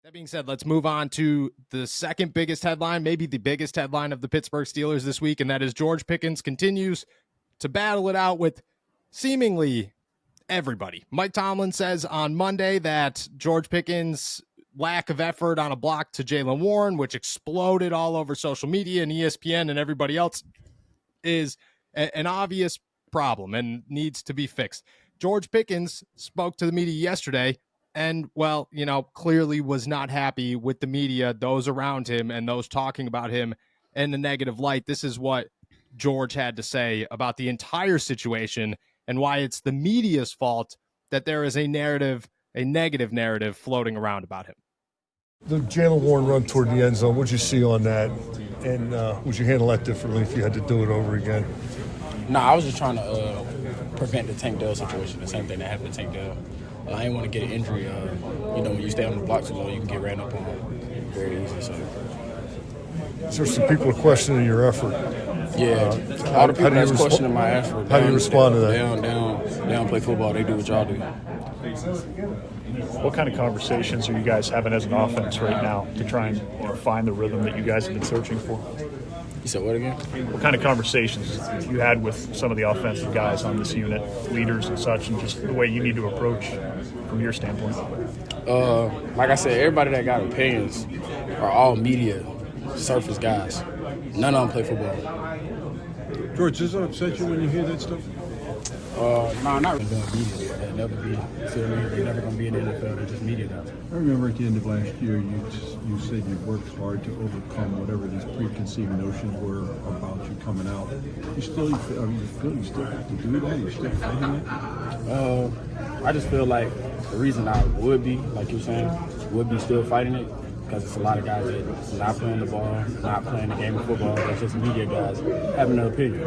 That being said, let's move on to the second biggest headline, maybe the biggest headline of the Pittsburgh Steelers this week, and that is George Pickens continues to battle it out with seemingly everybody. Mike Tomlin says on Monday that George Pickens' lack of effort on a block to Jaylen Warren, which exploded all over social media and ESPN and everybody else, is an obvious problem and needs to be fixed. George Pickens spoke to the media yesterday and, well, clearly was not happy with the media, those around him, and those talking about him in a negative light. This is what George had to say about the entire situation and why it's the media's fault that there is a negative narrative floating around about him. The Jaylen Warren run toward the end zone, what did you see on that? And would you handle that differently if you had to do it over again? No, I was just trying to prevent the Tank Dell situation, the same thing that happened to Tank Dell. I didn't want to get an injury. When you stay on the block too long, you can get ran up on very easy. So, there some people are questioning your effort. Yeah, all the people that's questioning my effort. How do you respond to that? They don't play football. They do what y'all do. What kind of conversations are you guys having as an offense right now to try and find the rhythm that you guys have been searching for? You said what again? What kind of conversations you had with some of the offensive guys on this unit, leaders and such, and just the way you need to approach from your standpoint? Like I said, everybody that got opinions are all media surface guys. None of them play football. George, does it upset you when you hear that stuff? No, not really media. They'll never be. They're never going to be in the NFL. They're just media guys. I remember at the end of last year, you said you worked hard to overcome whatever these preconceived notions were about you coming out. You still have to do that? You're still fighting it? I just feel like the reason I would be, like you're saying, would be still fighting it, because it's a lot of guys that's not playing the ball, not playing the game of football. That's just media guys having an opinion.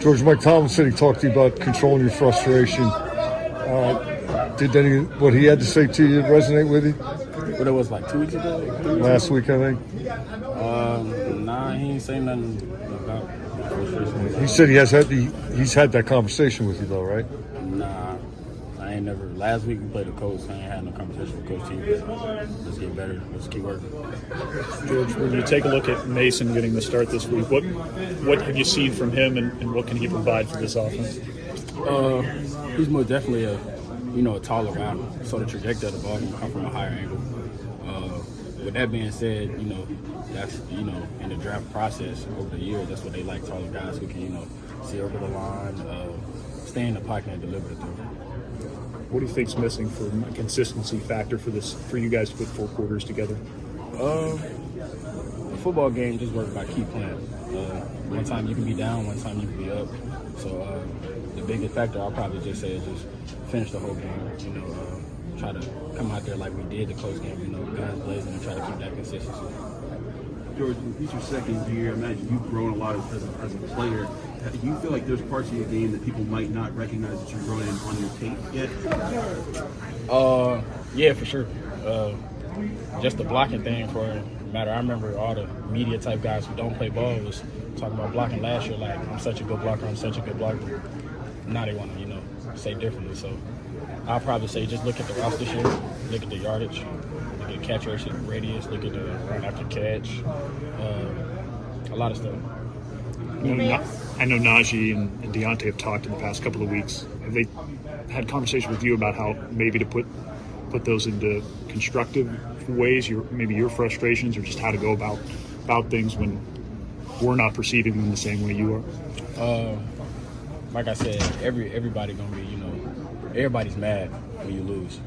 George, Mike Tomlin said he talked to you about controlling your frustration. Did what he had to say to you resonate with you? What it was like 2 weeks ago? Last week, I think. Nah, he ain't saying nothing about frustration. He said he's had that conversation with you though, right? Nah, I ain't never. Last week we played the coach. I ain't had no conversation with Coach T. Let's get better. Let's keep working. George, when you take a look at Mason getting the start this week, what have you seen from him, and what can he provide for this offense? He's most definitely a taller guy, so the trajectory of the ball can come from a higher angle. With that being said, that's in the draft process over the years, that's what they like, taller guys who can see over the line, stay in the pocket and deliver the throw. What do you think's missing for a consistency factor for you guys to put 4 quarters together? The football game just works by keep playing. One time you can be down, one time you can be up. So the biggest factor I'll probably just say is just finish the whole game. Try to come out there like we did the close game. Guns blazing and try to keep that consistency. George, it's your second year. I imagine you've grown a lot as a player. Do you feel like there's parts of your game that people might not recognize that you've grown in on your tape yet? Yeah, for sure. Just the blocking thing for a matter. I remember all the media type guys who don't play ball was talking about blocking last year. Like, I'm such a good blocker. Now they want to, say differently. So I'll probably say just look at the roster this year, look at the yardage, look at catch radius, look at the run after catch, a lot of stuff. I know Najee and Deontay have talked in the past couple of weeks. Have they had conversation with you about how maybe to put those into constructive ways, maybe your frustrations, or just how to go about things when we're not perceiving them the same way you are? Like I said, everybody gonna be, everybody's mad when you lose.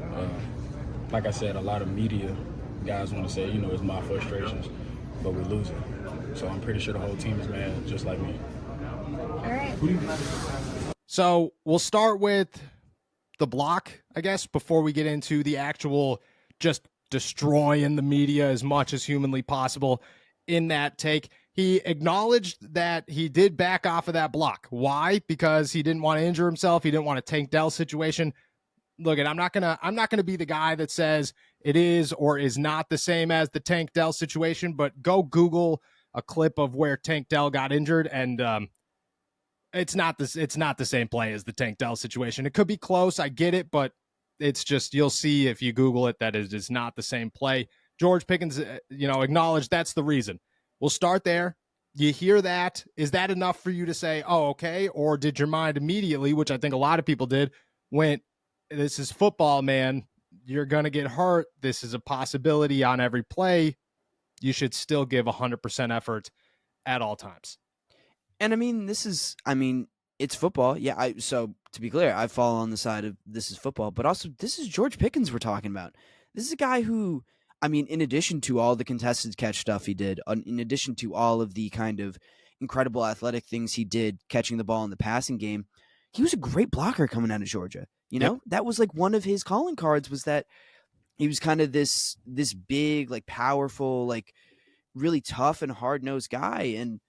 Like I said, a lot of media guys want to say, it's my frustrations, but we're losing. So I'm pretty sure the whole team is mad, just like me. All right. So we'll start with the block, I guess, before we get into the actual just destroying the media as much as humanly possible in that take. He acknowledged that he did back off of that block. Why? Because he didn't want to injure himself. He didn't want a Tank Dell situation. Look, I'm not gonna be the guy that says it is or is not the same as the Tank Dell situation, but go Google a clip of where Tank Dell got injured, and it's not the same play as the Tank Dell situation. It could be close, I get it, but it's just, you'll see if you Google it that it is not the same play. George Pickens, acknowledged that's the reason. We'll start there. You hear that. Is that enough for you to say, oh, okay? Or did your mind immediately, which I think a lot of people did, went, this is football, man. You're going to get hurt. This is a possibility on every play. You should still give 100% effort at all times. And it's football. Yeah. So to be clear, I fall on the side of this is football, but also this is George Pickens we're talking about. This is a guy who, in addition to all the contested catch stuff he did, in addition to all of the kind of incredible athletic things he did catching the ball in the passing game, he was a great blocker coming out of Georgia. That was like one of his calling cards, was that he was kind of this big, like powerful, like really tough and hard-nosed guy. And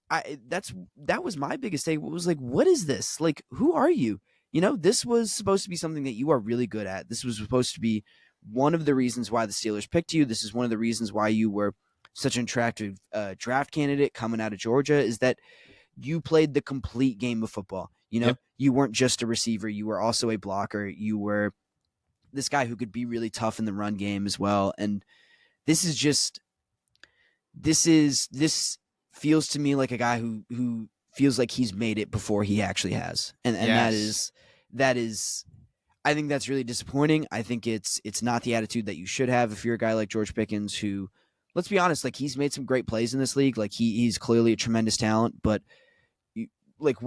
that was my biggest take. It was like, what is this? Like, who are you? This was supposed to be something that you are really good at. This was supposed to be one of the reasons why the Steelers picked you. This is one of the reasons why you were such an attractive draft candidate coming out of Georgia, is that you played the complete game of football. Yep. You weren't just a receiver. You were also a blocker. You were this guy who could be really tough in the run game as well. And this feels to me like a guy who feels like he's made it before he actually has. And Yes. that is, I think that's really disappointing. I think it's not the attitude that you should have if you're a guy like George Pickens, who, let's be honest, like he's made some great plays in this league. Like he's clearly a tremendous talent, but like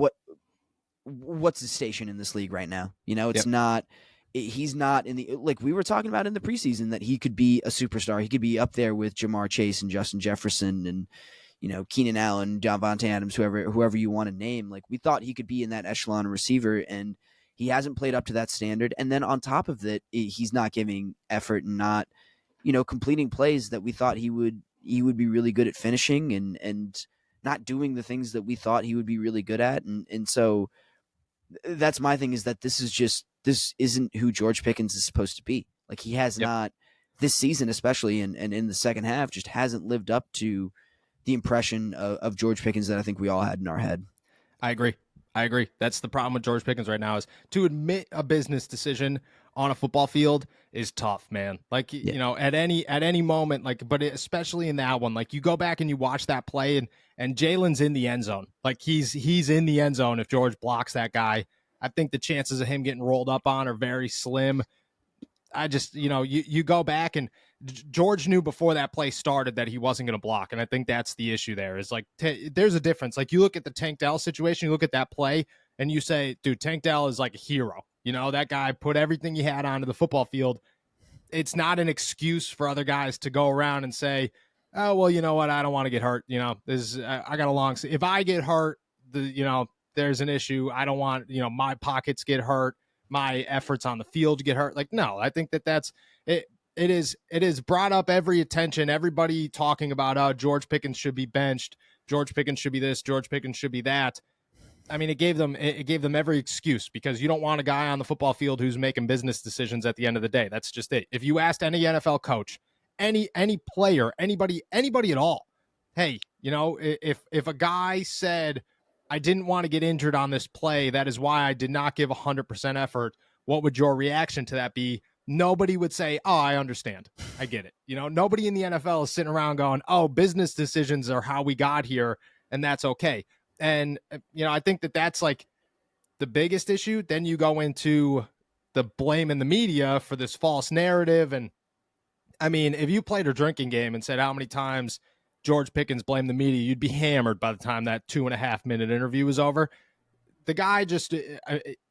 what's his station in this league right now? It's not, he's not in the, like we were talking about in the preseason, that he could be a superstar. He could be up there with Jamar Chase and Justin Jefferson and, Keenan Allen, Davante Adams, whoever you want to name. Like, we thought he could be in that echelon receiver, and he hasn't played up to that standard. And then on top of it, he's not giving effort and not, completing plays that we thought he would be really good at finishing, and not doing the things that we thought he would be really good at. And so that's my thing, is that this isn't who George Pickens is supposed to be. Like, he has not, this season especially, and in the second half, just hasn't lived up to the impression of George Pickens that I think we all had in our head. I agree. That's the problem with George Pickens right now, is to admit a business decision on a football field is tough, man. Like, at any moment, like, but especially in that one, like, you go back and you watch that play, and Jalen's in the end zone. Like, he's in the end zone. If George blocks that guy, I think the chances of him getting rolled up on are very slim. I just, you go back, and George knew before that play started that he wasn't going to block. And I think that's the issue there, is like, there's a difference. Like, you look at the Tank Dell situation, you look at that play, and you say, dude, Tank Dell is like a hero. That guy put everything he had onto the football field. It's not an excuse for other guys to go around and say, oh, well, you know what? I don't want to get hurt. I got a long, if I get hurt, there's an issue. I don't want, my pockets get hurt, my efforts on the field get hurt. Like, no, I think that's it. It is brought up every attention, everybody talking about, oh, George Pickens should be benched. George Pickens should be this. George Pickens should be that. I mean, it gave them every excuse, because you don't want a guy on the football field who's making business decisions at the end of the day. That's just it. If you asked any NFL coach, any player, anybody at all, hey, if a guy said, I didn't want to get injured on this play, that is why I did not give 100% effort, what would your reaction to that be? Nobody would say, oh, I understand. I get it. Nobody in the NFL is sitting around going, oh, business decisions are how we got here, and that's okay. And, I think that's like the biggest issue. Then you go into the blame in the media for this false narrative. And I mean, if you played a drinking game and said how many times George Pickens blamed the media, you'd be hammered by the time that 2.5 minute interview was over. The guy just,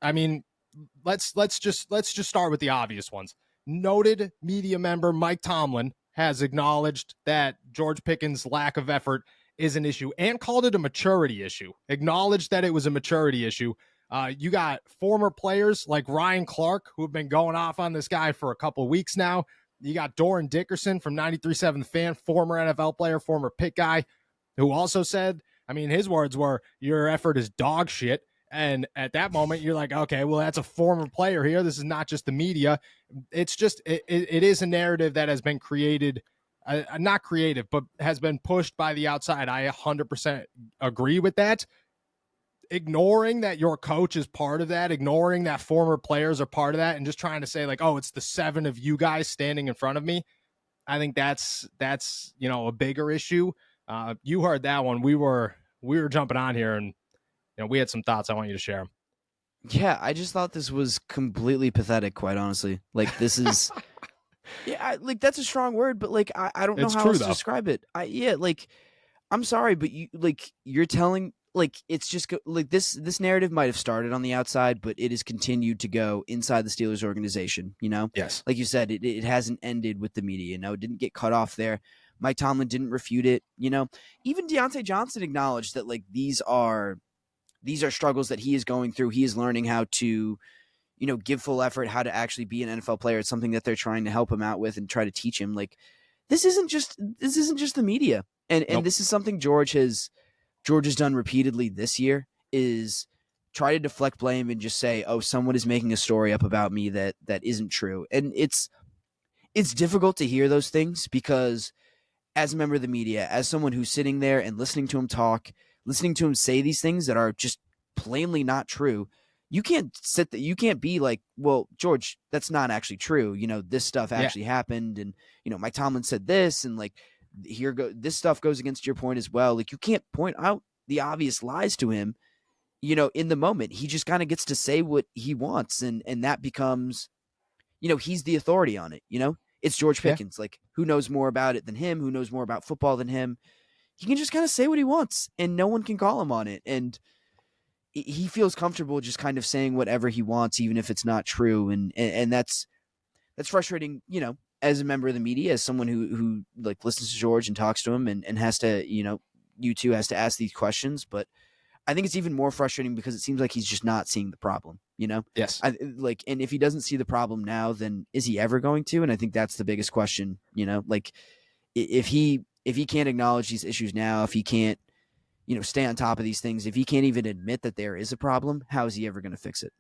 I mean, let's just start with the obvious ones. Noted media member Mike Tomlin has acknowledged that George Pickens' lack of effort is an issue, and called it a maturity issue. Acknowledged that it was a maturity issue. You got former players like Ryan Clark, who have been going off on this guy for a couple of weeks now. You got Doran Dickerson from 93.7 The Fan, former NFL player, former Pitt guy, who also said, I mean, his words were, your effort is dog shit. And at that moment, you're like, okay, well, that's a former player here. This is not just the media. It's just, it is a narrative that has been created, not creative, but has been pushed by the outside. I 100% agree with that. Ignoring that your coach is part of that, ignoring that former players are part of that, and just trying to say like, oh, it's the 7 of you guys standing in front of me. I think that's a bigger issue. You heard that one. We were jumping on here, and we had some thoughts. I want you to share them. Yeah, I just thought this was completely pathetic, quite honestly. Like, this is, yeah, like, that's a strong word, but like, I don't know It's how true, else though. to describe it. Like, I'm sorry, but you're telling, like, it's just like this narrative might have started on the outside, but it has continued to go inside the Steelers organization. Yes. Like you said, it hasn't ended with the media. It didn't get cut off there. Mike Tomlin didn't refute it. Even Deontay Johnson acknowledged that, like, these are struggles that he is going through. He is learning how to, give full effort, how to actually be an NFL player. It's something that they're trying to help him out with and try to teach him. Like, this isn't just the media. And Nope. this is something George has done repeatedly this year, is try to deflect blame and just say, oh, someone is making a story up about me that isn't true. And it's difficult to hear those things, because as a member of the media, as someone who's sitting there and listening to him talk, listening to him say these things that are just plainly not true, you can't be like, well, George, that's not actually true. This stuff actually happened, and Mike Tomlin said this, and like, this stuff goes against your point as well. Like, you can't point out the obvious lies to him. In the moment, he just kind of gets to say what he wants, and that becomes, he's the authority on it. It's George Pickens. Like, who knows more about it than him? Who knows more about football than him? He can just kind of say what he wants, and no one can call him on it. And he feels comfortable just kind of saying whatever he wants, even if it's not true. And that's frustrating, as a member of the media, as someone who like listens to George and talks to him and has to, you two has to ask these questions. But I think it's even more frustrating because it seems like he's just not seeing the problem, Yes. And if he doesn't see the problem now, then is he ever going to? And I think that's the biggest question, like, if he can't acknowledge these issues now, if he can't, stay on top of these things, if he can't even admit that there is a problem, how is he ever going to fix it?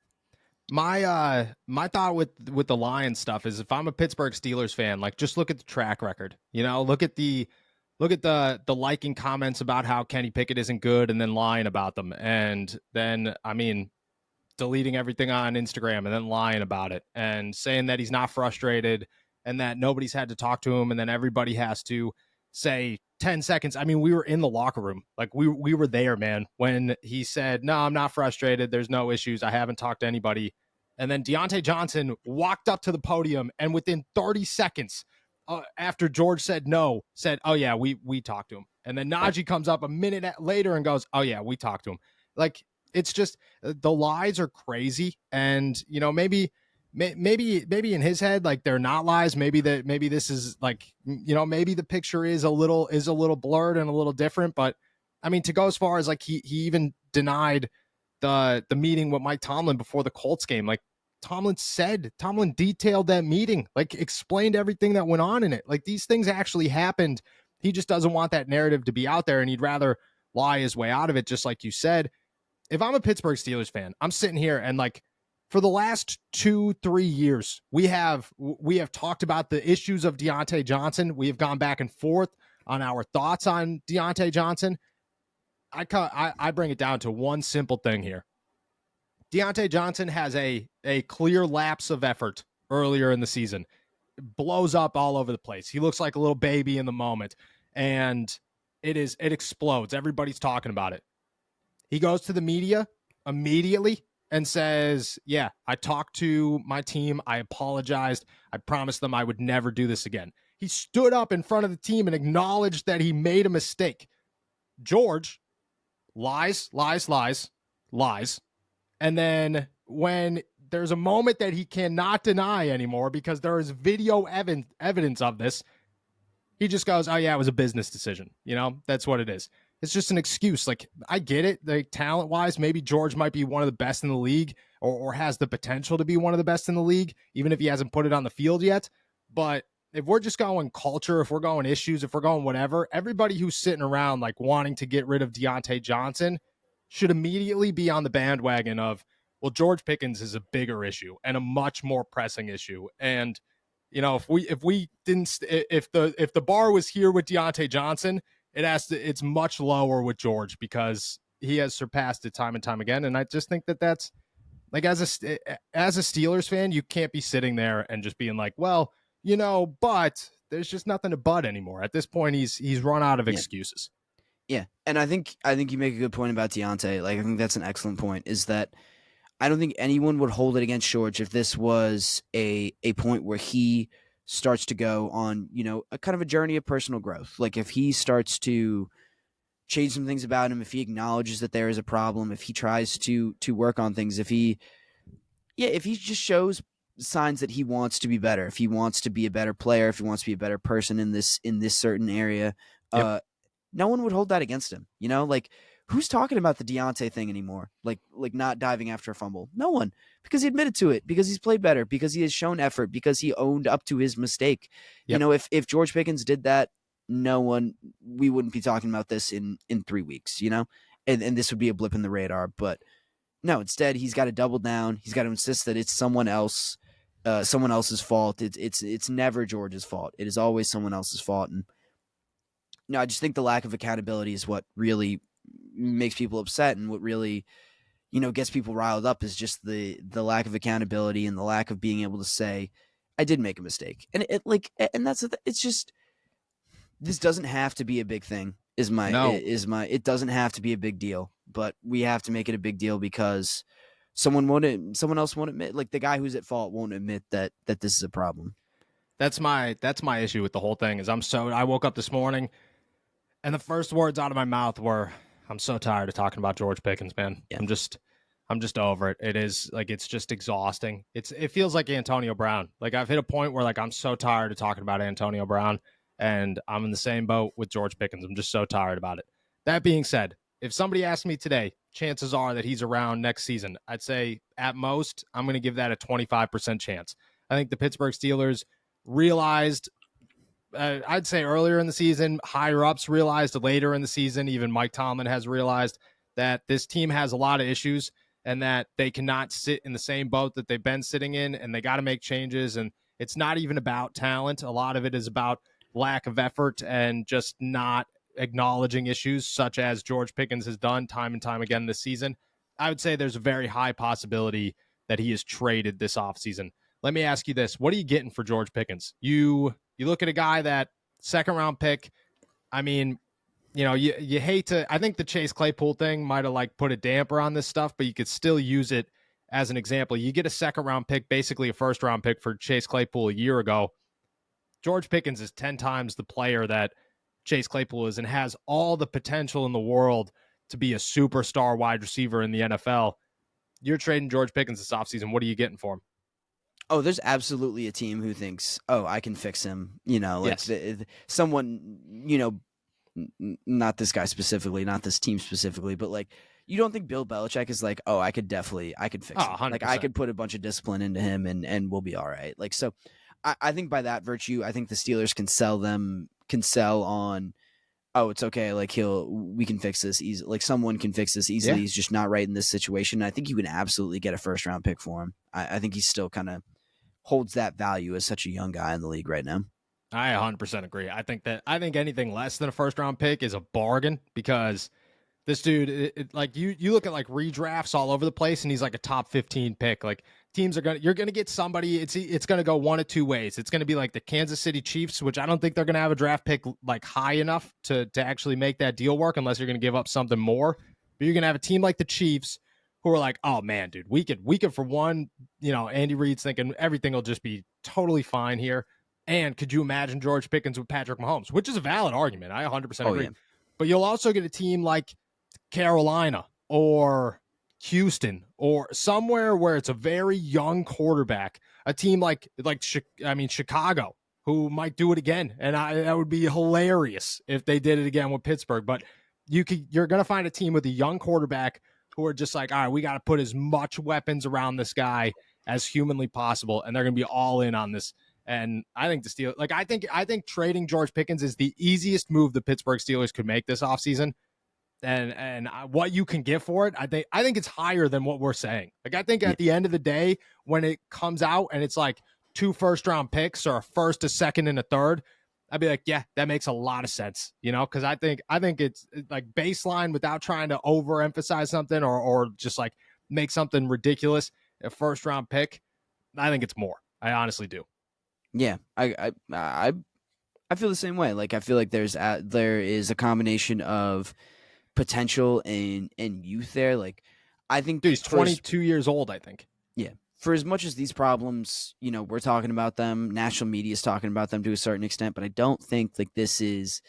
My thought with the Lions stuff is, if I'm a Pittsburgh Steelers fan, like, just look at the track record. Look at the liking comments about how Kenny Pickett isn't good, and then lying about them, and then deleting everything on Instagram and then lying about it, and saying that he's not frustrated and that nobody's had to talk to him, and then everybody has to say 10 seconds. We were in the locker room. Like, we were there, man, when he said, no, I'm not frustrated. There's no issues. I haven't talked to anybody. And then Deontay Johnson walked up to the podium, and within 30 seconds, after George said no, said, oh yeah, we talked to him. And then Najee comes up a minute later and goes, oh yeah, we talked to him. Like, it's just, the lies are crazy. And, maybe in his head, like, they're not lies. Maybe this is like, maybe the picture is a little blurred and a little different. But to go as far as, like, he even denied the meeting with Mike Tomlin before the Colts game. Like, Tomlin detailed that meeting, like, explained everything that went on in it. Like, these things actually happened. He just doesn't want that narrative to be out there, and he'd rather lie his way out of it, just like you said. If I'm a Pittsburgh Steelers fan, I'm sitting here, and, like, for the last 2-3 years, we have talked about the issues of Deontay Johnson. We have gone back and forth on our thoughts on Deontay Johnson. I bring it down to one simple thing here. Deontay Johnson has a clear lapse of effort earlier in the season. Blows up all over the place. He looks like a little baby in the moment, and it explodes. Everybody's talking about it. He goes to the media immediately and says, yeah, I talked to my team. I apologized. I promised them I would never do this again. He stood up in front of the team and acknowledged that he made a mistake. George lies. And then when there's a moment that he cannot deny anymore because there is video evidence of this, he just goes, oh yeah, it was a business decision. That's what it is. It's just an excuse. Like, I get it. Like, talent-wise, maybe George might be one of the best in the league, or has the potential to be one of the best in the league, even if he hasn't put it on the field yet. But if we're just going culture, if we're going issues, if we're going whatever, everybody who's sitting around, like, wanting to get rid of Deontay Johnson should immediately be on the bandwagon of, well, George Pickens is a bigger issue and a much more pressing issue. And, if the bar was here with Deontay Johnson, it's much lower with George, because he has surpassed it time and time again. And I just think that's, like, as a Steelers fan, you can't be sitting there and just being like, well, but there's just nothing to bud anymore. At this point, he's run out of excuses. Yeah, and I think you make a good point about Deontay. Like, I think that's an excellent point. Is that I don't think anyone would hold it against George if this was a point where he starts to go on, a kind of a journey of personal growth. Like, if he starts to change some things about him, if he acknowledges that there is a problem, if he tries to work on things, if he just shows signs that he wants to be better, if he wants to be a better player, if he wants to be a better person in this certain area, no one would hold that against him. Like, who's talking about the Deontay thing anymore? Like not diving after a fumble. No one, because he admitted to it, because he's played better, because he has shown effort, because he owned up to his mistake. Yep. If George Pickens did that, we wouldn't be talking about this in 3 weeks, and this would be a blip in the radar. But no, instead he's got to double down. He's got to insist that it's someone else's fault. It's never George's fault. It is always someone else's fault. And no, I just think the lack of accountability is what really makes people upset, and what really, gets people riled up is just the lack of accountability and the lack of being able to say, I did make a mistake. And it's just, this doesn't have to be a big thing. It doesn't have to be a big deal, but we have to make it a big deal because someone else won't admit, like the guy who's at fault won't admit that this is a problem. That's my issue with the whole thing. Is I woke up this morning and the first words out of my mouth were, I'm so tired of talking about George Pickens, man. Yeah. I'm just over it. It is like, it's just exhausting. It feels like Antonio Brown. Like, I've hit a point where, like, I'm so tired of talking about Antonio Brown, and I'm in the same boat with George Pickens. I'm just so tired about it. That being said, if somebody asked me today, chances are that he's around next season. I'd say at most, I'm going to give that a 25% chance. I think the Pittsburgh Steelers realized, I'd say earlier in the season, higher ups realized later in the season, even Mike Tomlin has realized that this team has a lot of issues and that they cannot sit in the same boat that they've been sitting in, and they got to make changes. And it's not even about talent. A lot of it is about lack of effort and just not acknowledging issues, such as George Pickens has done time and time again this season. I would say there's a very high possibility that he is traded this offseason. Let me ask you this. What are you getting for George Pickens? You look at a guy that second round pick. I mean, you hate to, I think the Chase Claypool thing might have like put a damper on this stuff, but you could still use it as an example. You get a second round pick, basically a first round pick for Chase Claypool a year ago. George Pickens is 10 times the player that Chase Claypool is, and has all the potential in the world to be a superstar wide receiver in the NFL. You're trading George Pickens this offseason. What are you getting for him? Oh, there's absolutely a team who thinks, I can fix him. Yes. Someone, not this guy specifically, not this team specifically, but like, you don't think Bill Belichick is like, I could fix him. 100%. Like, I could put a bunch of discipline into him and we'll be all right. Like, so I think by that virtue, I think the Steelers can sell on, it's okay. Like, we can fix this easy. Like, someone can fix this easily. Yeah. He's just not right in this situation. I think you can absolutely get a first round pick for him. I think he's still kind of holds that value as such a young guy in the league right now. I 100% agree. I think anything less than a first round pick is a bargain, because this dude, like you look at like redrafts all over the place, and he's like a top 15 pick. Like, teams you're going to get somebody. It's going to go one of two ways. It's going to be like the Kansas City Chiefs, which I don't think they're going to have a draft pick like high enough to actually make that deal work, unless you're going to give up something more. But you're going to have a team like the Chiefs who are like, oh man, dude, we could for one, Andy Reid's thinking everything will just be totally fine here. And could you imagine George Pickens with Patrick Mahomes, which is a valid argument. I 100% agree. Yeah. But you'll also get a team like Carolina or Houston or somewhere where it's a very young quarterback, a team like Chicago, who might do it again. And that would be hilarious if they did it again with Pittsburgh. But you're going to find a team with a young quarterback who are just like, all right, we got to put as much weapons around this guy as humanly possible. And they're going to be all in on this. And I think the Steelers, like, I think trading George Pickens is the easiest move the Pittsburgh Steelers could make this offseason. And what you can get for it, I think it's higher than what we're saying. Like, I think at the end of the day, when it comes out and it's like 2 first-round picks or a first, a second, and a third, I'd be like, yeah, that makes a lot of sense, because I think it's like baseline without trying to overemphasize something or just like make something ridiculous. A first-round pick, I think it's more. I honestly do. Yeah, I I feel the same way. Like I feel like there is a combination of potential and youth there. Like I think Dude, he's 22 years old, I think. yeah. For as much as these problems, we're talking about them, national media is talking about them to a certain extent, but I don't think like this is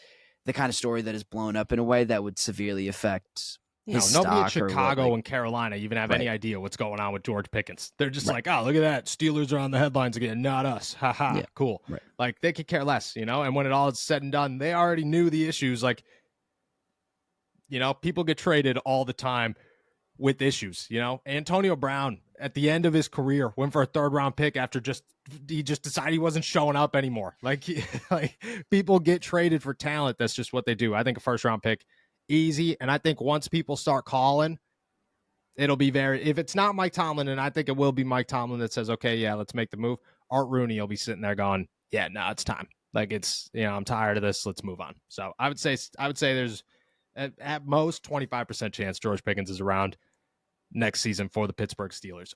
the kind of story that is blown up in a way that would severely affect his nobody in stock or Chicago and Carolina even have any idea what's going on with George Pickens. They're just like, oh, look at that. Steelers are on the headlines again, not us. Ha ha. Yeah. Cool. Right. Like they could care less, and when it all is said and done, they already knew the issues. Like, people get traded all the time with issues. Antonio Brown at the end of his career went for a 3rd-round pick after he just decided he wasn't showing up anymore. Like people get traded for talent. That's just what they do. I think a 1st-round pick easy, and I think once people start calling, it'll be if it's not Mike Tomlin, and I think it will be Mike Tomlin that says, okay, yeah, let's make the move. Art Rooney will be sitting there going, yeah, no, it's time. Like it's, I'm tired of this. Let's move on. So I would say there's at most 25% chance George Pickens is around next season for the Pittsburgh Steelers.